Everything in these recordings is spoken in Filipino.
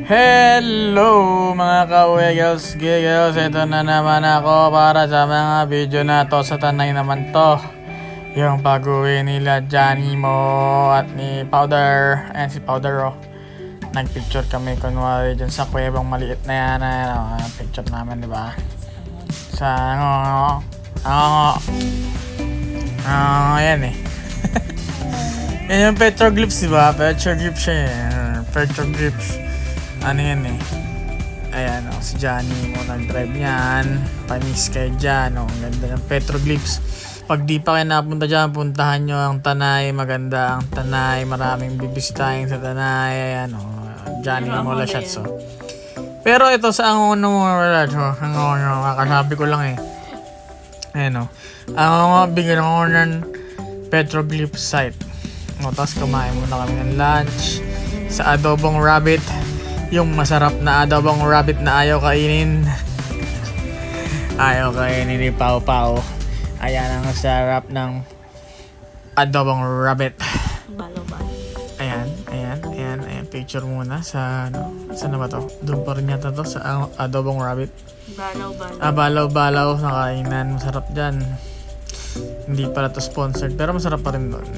Hello mga ka-Wiggles Giggles, ito na naman ako para sa mga video na to. Sa tanay naman to, yung pag-uwi nila Johnny Mo at ni Powder. Ayan si Powder oh. Nagpicture kami kunwari dyan sa kuwebang maliit na yan. Picture namin, di ba? Sa ayan eh. Yan yung petroglyphs, di ba? Petroglyphs siya eh. Petroglyphs. Ano yan eh. Ayan o, si Johnny Mo nag-drive niyan. Panis kay Jan o. Ang ganda ng petroglyphs. Pag di pa kayo napunta dyan, puntahan nyo ang Tanay. Maganda ang Tanay. Maraming bibisitahin sa Tanay. Ayan o. Johnny Mo la shots o. Pero ito sa ang kakasabi ko lang eh. Ayan o. Ang bigyan ko ng petroglyph site. O, tapos kumain muna kami ng lunch sa adobong rabbit. Yung masarap na adobong rabbit na ayaw kainin. Ayaw kainin ni Pau Pau. Ayan ang sarap ng adobong rabbit. Balo-balo. Ayan. Picture muna sa ano. Saan na ba to? Doon pa rin yata to sa adobong rabbit. Balo-balo. Balaw-balaw na kainan. Masarap dyan. Hindi pala to sponsored pero masarap pa rin doon.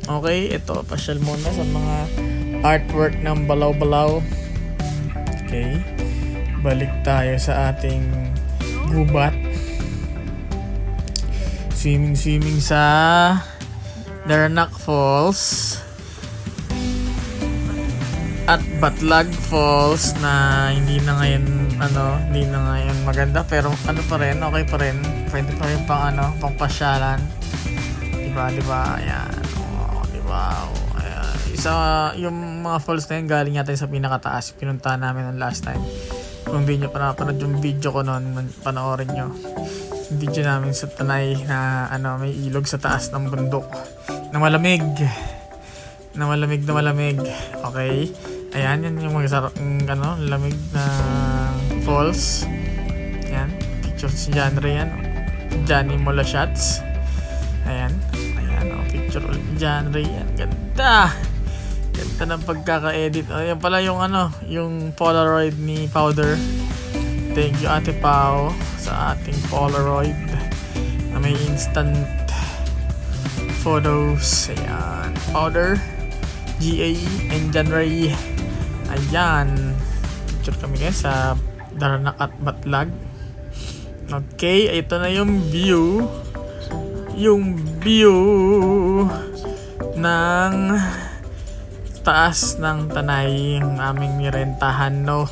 Okay, ito. Pasyal muna sa mga artwork ng balaw-balaw. Okay, balik tayo sa ating gubat. Swimming sa Daranac Falls at Batlag Falls na hindi na ngayon maganda pero ano pa rin, okay pa rin. Pwede pa rin pang pasyalan. Diba? Ayan. Oh, diba? Isa yung mga falls na yun galing natin sa pinakataas. Pinuntahan namin ng last time. Kung di nyo pa napanood yung video ko noon, panoorin nyo. Yung video namin sa Tanay na may ilog sa taas ng bundok na malamig. Okay, ayan, yan yung masarap lamig na falls. Ayan, picture si Janre yan. Johnny Mo la shots. Ayan, picture ulit ni Janre yan. Ganda ng pagkaka-edit. Ayan pala yung yung Polaroid ni Powder. Thank you Ate Pau sa ating Polaroid na may instant photos. Ayan, Powder, GAE, and John Ray. Ayan, picture kami guys sa Daranac at Batlag. Okay, ito na yung view. Yung view ng taas ng Tanay, yung aming nirentahan, no?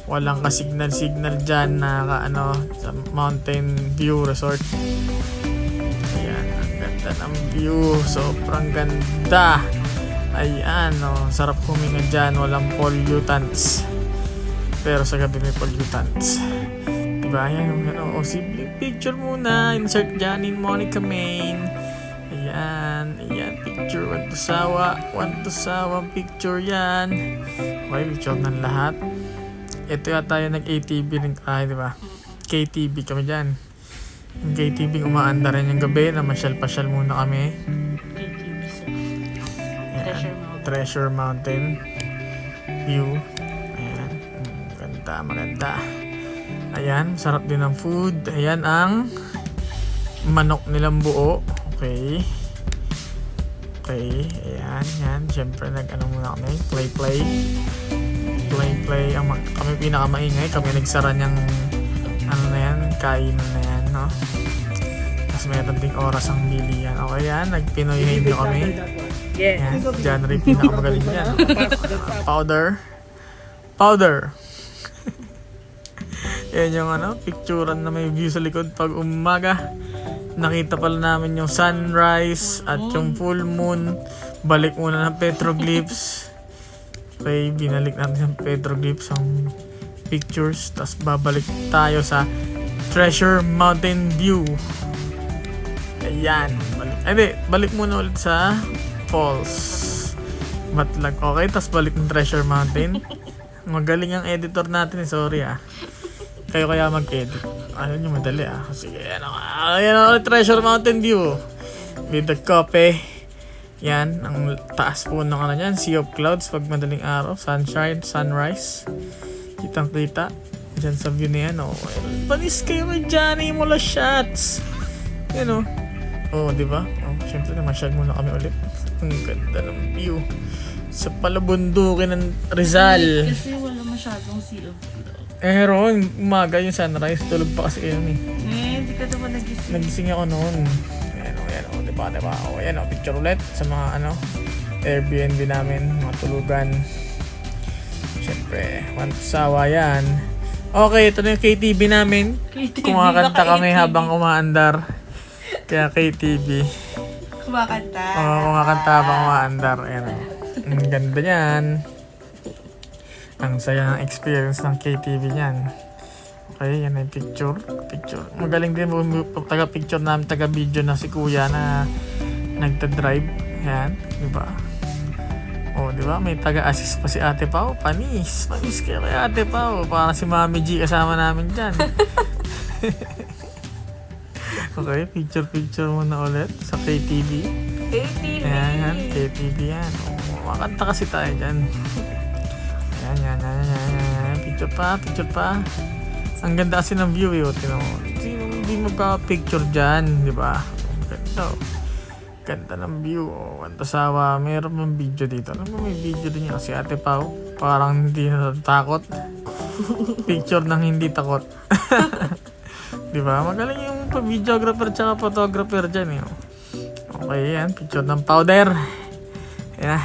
Walang ka-signal dyan na sa Mountain View Resort. Ayan, ang ganda ng view. Sobrang ganda. Ayan, sarap huminga dyan. Walang pollutants. Pero sa gabi may pollutants. Diba? Ayan, simple picture muna. Insert dyan in Monica Main. Ayan, picture. Want to sawa picture yan. Okay, picture ng lahat. Ito yata yung nag-ATV rin tayo, diba? KTV kami dyan. Yung KTV umaanda rin yung gabi na masyal-pasyal muna kami. Ayan, Treasure Mountain View. Ayan, maganda. Ayan, sarap din ng food. Ayan ang manok nilang buo. Okay, ayan. Siyempre muna kami. Play. Kami pinakamaingay. Kami nagsara niyang kainan na yan, no? Tapos meron ding oras ang bilian. Okay yan, nagpinoy hindi kami. Yan, John Ray pinakamagaling yan. Powder. Yan yung picturean na may view sa likod pag umaga. Nakita pala namin yung sunrise at yung full moon. Balik muna ng petroglyphs. Okay, binalik natin yung petroglyphs ang pictures. Tapos babalik tayo sa Treasure Mountain View. Ayan. Balik muna ulit sa falls. Batlag. Okay, tapos balik ng Treasure Mountain. Magaling ang editor natin. Sorry Kayo kaya mag-edit. Ano nyo madali Sige, Treasure Mountain View. With the coffee Yan, ang taas po ng ano yan, sea of clouds pag madaling araw, sunshine, sunrise. Kitang kita. Diyan sa view na yan, oh. Panis kayo kay Johnny mula shots. Yan, oh. Oh, di ba? Oh, syempre namasyag muna kami ulit. Ang ganda ng view. Sa palabundukin ng Rizal. Kasi wala masyadong sea of clouds. Ron, umaga yung sunrise. Tulog pa kasi kayo eh. Hindi ka naman nagising. Nagising ako noon. Ayan o, diba? O, ayan o, picture ulit sa mga Airbnb namin, mga tulugan. Siyempre, sawa yan. Okay, ito na yung KTV namin. KTV, Kumakanta baka kami ATV. habang umaandar. Kaya KTV. Kumakanta. Oo, kumakanta habang umaandar. Ayan o. Ang ganda niyan. Ang saya ng experience ng KTV niyan. Okay, yan yung picture. Magaling din taga-picture namin, taga-video na si Kuya na nagta-drive. Yan, di ba? Oh, di ba? May taga-assist pa si Ate Pao. Panis kayo kay Ate Pao. Para si Mami G kasama namin dyan. Okay, picture muna ulit sa KTV. ATV. Ayan, KTV yan. Oh, makanta kasi tayo dyan. Ayan. Picture pa. Ang ganda kasi ng view eh. Tinan mo. Hindi magpa-picture dyan, di ba? Ganda. Ganda ng view. Antasawa. Meron mang video dito. Alam mo, may video din yung si Ate Pao. Parang hindi natatakot. Picture ng hindi takot. Di ba? Magaling yung videographer tsaka photographer dyan eh. Okay, yan. Picture ng powder. Ayan.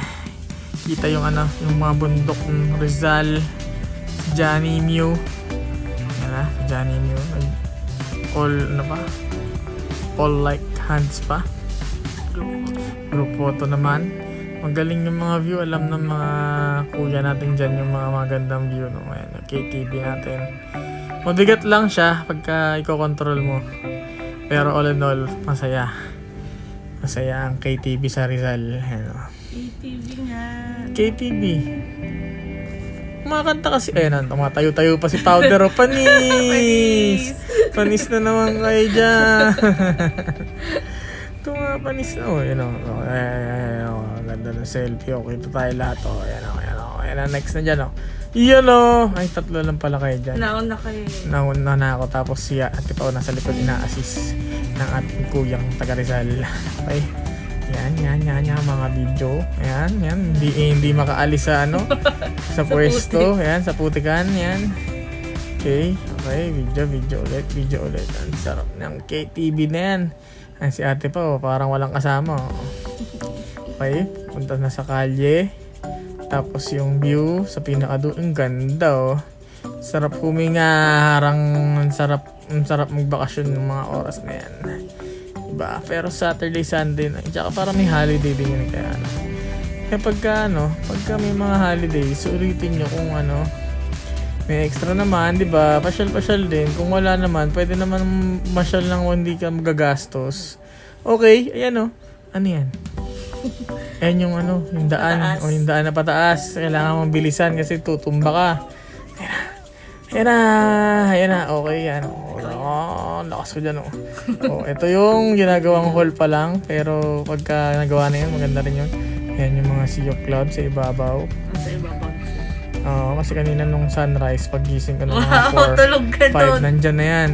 Kita yung yung mga bundok ng Rizal. Johnny Mew. Ayan Johnny Mew. All like hands pa. Group photo naman. Magaling yung mga view. Alam ng mga kuya natin dyan yung mga magandang view. No? Ayan, yung KTV natin. Mabigat lang siya pagka i-control mo. Pero all in all, masaya. Masaya ang KTV sa Rizal. Ayan, ATV nga. KTV. Kumakanta kasi. Ayan, tayo pa si Powder. Panis! Panis na naman kayo dyan. Panis na. Ayan o. Ganda ng selfie. Okay, ito tayo lahat. Ayan, next na dyan. Iyan o. Ay, tatlo lang pala kayo dyan. Nauna kayo. Nauna na ako. Tapos siya, Ate Pao nasa likod, ina-assist ng ating kuyang taga Rizal. Okay. Yan, mga video. Yan. Hindi makaalis sa sa pwesto. Yan, sa putikan. Yan. Okay. Video ulit. Ang sarap ng KTV na yan. Yan si Ate Pao, parang walang kasama. Okay. Punta na sa kalye. Tapos yung view sa pinakadulo, ang ganda Sarap huminga, ang sarap magbakasyon ng mga oras na yan. Diba? Pero Saturday, Sunday na, tsaka para may holiday din yun kaya Kaya pagka may mga holiday, sulitin nyo kung may extra naman, diba? Pasyal din. Kung wala naman, pwede naman masyal lang kung hindi ka magagastos. Okay, ayan Ano yan? Ayan yung yung daan. Pataas. O yung daan na pataas. Kailangan mong bilisan kasi tutumba ka. Ayan na. Okay, yan. Lakas ko dyan, ito yung ginagawang hall pa lang. Pero pagka nagawa na yun, maganda rin yun. Ayan yung mga sea of clouds sa ibabaw. Nasa ibabaw. Kasi kanina nung sunrise, paggising ka ng mga Wow, tulog ka 4, 5, doon. nandyan na yan.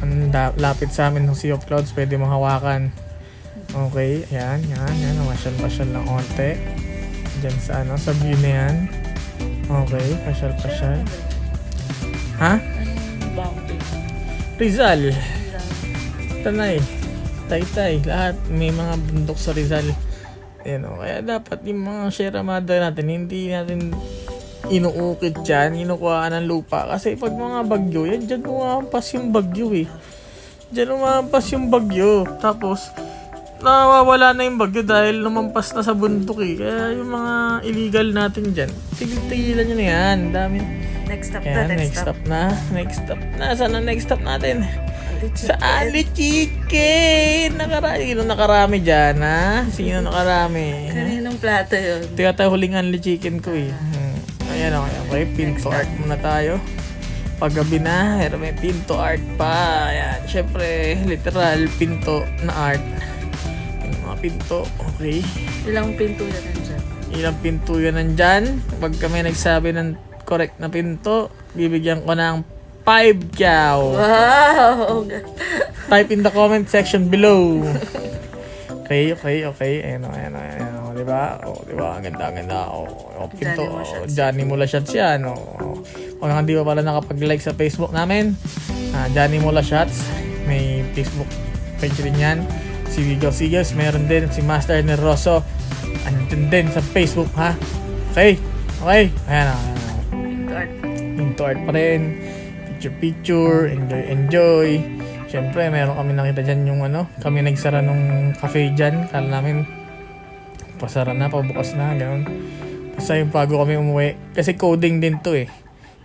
Ang lapit sa amin ng sea of clouds, pwede mong hawakan. Okay, ayan. Masyal ng onte. Diyan sa view na yan. Okay, pasyal. Ha? Anong boundary? Rizal. Tanay. Taytay. Lahat. May mga bundok sa Rizal. Ayan kaya dapat yung mga Sierra Madre natin, hindi natin inuukit dyan, inukuhaan ng lupa. Kasi pag mga bagyo, yan dyan umampas yung bagyo Tapos, nawawala na yung bagyo dahil lumampas na sa bundok Kaya yung mga illegal natin dyan, tigil-tigilan nyo na yan. Dami. Next stop Ayan, na. next stop na. Saan ang next stop natin? Sa Ali Chicken! Sino nakarami dyan, ha? Sino nakarami? Kaninong plato yun? Ito yata huling Ali Chicken ko Ayan okay. Pinto art muna tayo. Paggabi na, pero may pinto art pa. Ayan, syempre, literal pinto na art. Yung mga pinto. Okay. Ilang pinto yan nandyan? Ilang pinto yan nandyan. Pag kami nagsabi ng correct na pinto, bibigyan ko ng 5 cow. Wow! Type in the comment section below. Okay. Ayan o. Diba? Diba? Ang ganda. Pinto. Johnny Mula Shots yan. Kung hindi pa pala nakapag-like sa Facebook namin, Johnny Mula Shots. May Facebook page rin yan. Si Vigo Sigos, meron din. Si Master Nerroso, andun din sa Facebook, ha? Okay. Ayan o. Pinto art pa rin. Picture. Enjoy. Siyempre, meron kami nakita dyan yung kami nagsara nung cafe dyan. Kala namin, pasara na, pabukas na, gano'n. Basta yung bago kami umuwi. Kasi coding din to eh.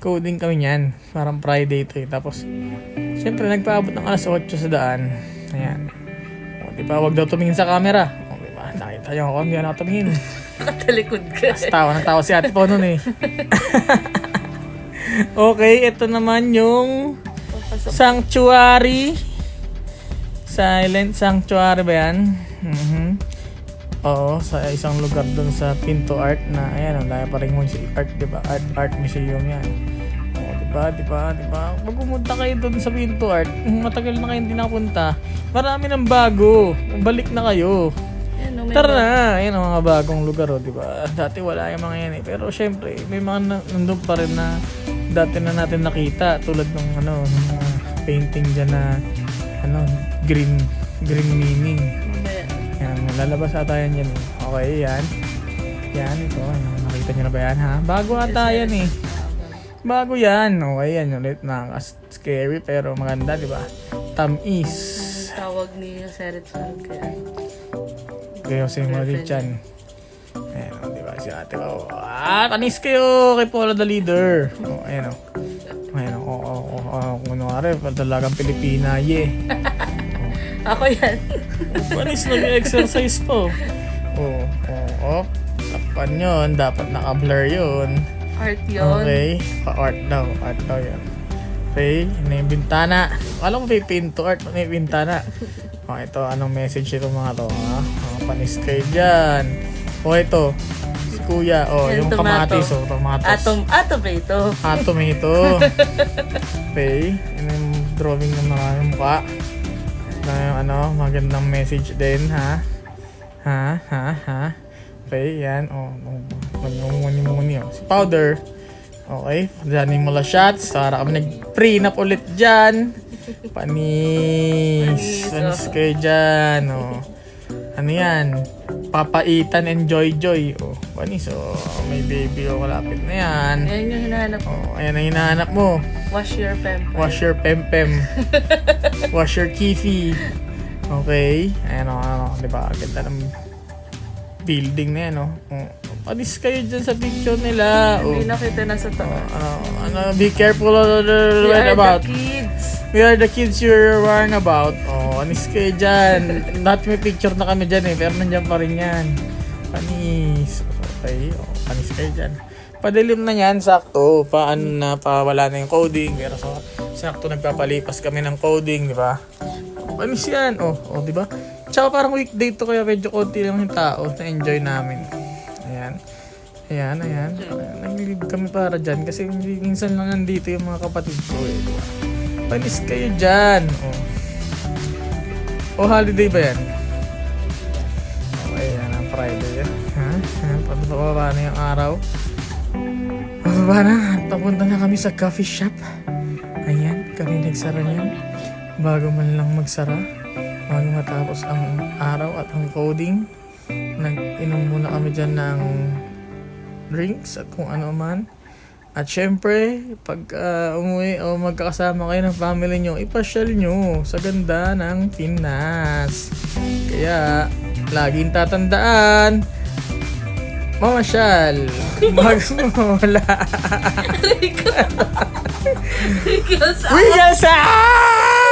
Coding kami niyan. Parang Friday to eh. Tapos, siyempre, nagpaabot ng alas 8 sa daan. Ayan. O, diba, wag daw tumingin sa camera. O, diba, nakita nyo ako, hindi na ako tumingin. Nakatalikod ka. Tawa si ate po nun eh. Okay, ito naman yung Sanctuary. Silent Sanctuary ba yan? Oo, sa isang lugar doon sa Pinto Art na, ayan, dahil pa rin mo si art, diba? Art museum yan. Oo, diba? Pag pumunta kayo doon sa Pinto Art, matagal na kayo hindi nakapunta, marami ng bago. Balik na kayo. Tara na, ayan ang mga bagong lugar, diba? Dati wala yung mga yan eh. Pero syempre, may mga nandun pa rin na dati na natin nakita. Tulad ng ng painting dyan na green meaning. Yan, lalabas ata yan yan. Okay, yan. Yan, ito. Nakita nyo na ba yan, ha? Bago ata yan eh. Bago yan. Okay, yan ulit. Scary pero maganda, diba? Tamis. Tawag ni Serit San kaya. Kaya si Marichan. Ayan o, diba? Si ate ko. Panis kayo kay Paula the Leader. O, ayan o. Ayan o. Kung ano talagang Pilipina, Ako yan. Panis nag-exercise po. Takpan yun. Dapat naka-blur yun. Art yun. Okay. Art daw yun. Okay. Ano yung bintana? Alam mo may pinto art. Ano yung bintana? Ito. Anong message ito mga to? Panis kayo dyan. Ito. Si Kuya. Yung kamatis. Tomatos. Atom ito. Atom ito. Okay. Ano yung drawing ng maraming mukha? Magandang message din, ha? Okay, yan. Muni. Si Powder. Okay, Johnny Mula Shots. Para kami nag-prenup ulit dyan. Panis kayo dyan. Ano yan? Papaitan and Joy. Panis. May baby. Malapit na yan. Ayan yung hinahanap mo. Ayan ang hinahanap mo. Wash your pempem. Wash your kifi. Okay. Ayan diba? Ganda ng building na yan, Panis kayo dyan sa picture nila. Hindi nakita na sa tawa. Be careful about. We are the kids you're worrying about. Panis kayo dyan. Dati may picture na kami dyan pero nandyan pa rin yan. Panis. Okay. Panis kayo dyan. Padilim na yan, sakto. Wala na yung coding. Pero sakto nagpapalipas kami ng coding, di ba? Panis yan. Di ba? Tsaka parang weekday to kaya medyo konti lang yung tao na enjoy namin. Ayan. Nag-leave kami para dyan kasi minsan lang nandito yung mga kapatid ko eh. Diba? Panis kayo dyan. Holiday ba yan? Okay, yan ang Friday. Pababa na yung araw. Pababa na. Papunta na kami sa coffee shop. Ayan, kami nagsara niyan. Bago man lang magsara. Bago matapos ang araw at ang coding. Nag-inom muna kami dyan ng drinks at kung ano man. At syempre, pag umuwi o magkakasama kayo ng family nyo, ipasyal nyo sa ganda ng Pinas. Kaya, laging tatandaan, mamasyal. Magmula. Rico. Rico San!